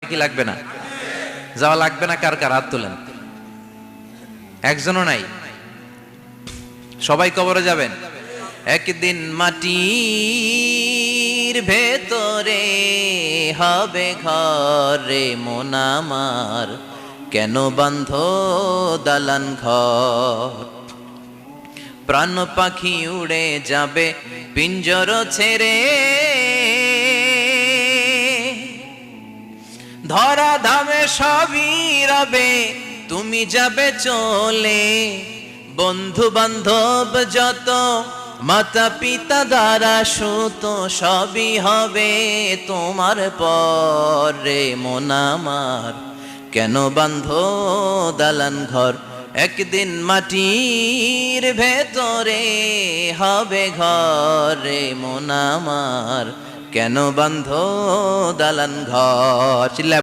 কি লাগবে না? যাওয়া লাগবে না? কার কার হাত তোলেন? একজনও নাই। সবাই কবরে যাবেন। একদিন মাটির ভেতরে হবে ঘরে মন আমার, কেন বান্ধ দালান ঘর? প্রাণ পাখি উড়ে যাবে পিঞ্জর ছেড়ে, ধরা ধামে সবই রবে, তুমি যাবে চলে। বন্ধু বান্ধব যত, মাতা পিতা দ্বারা সুত, সবই হবে তোমার পরে মন আমার, কেন বান্ধ দালান ঘর? একদিন মাটির ভেতরে হবে ঘরে মন আমার, কেন বান্ধ দালান ঘর? চিল্লা